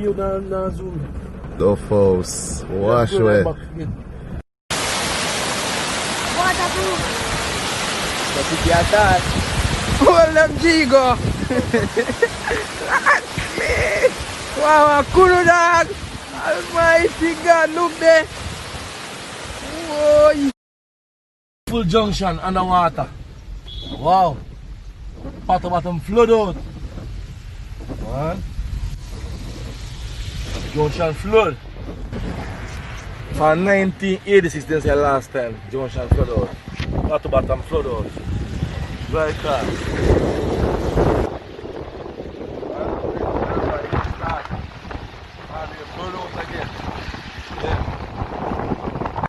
you na zoom. Duff House. Wash way. Waterproof. Kasi kaya that. Walang jigo. Wow, kuno dog. Almighty God, look there. Whoa. Full junction underwater. Wow. Bottom flood out. Man. Junction flood. From 1986 this is the last time junction flood out. Bottom flood out. Very fast.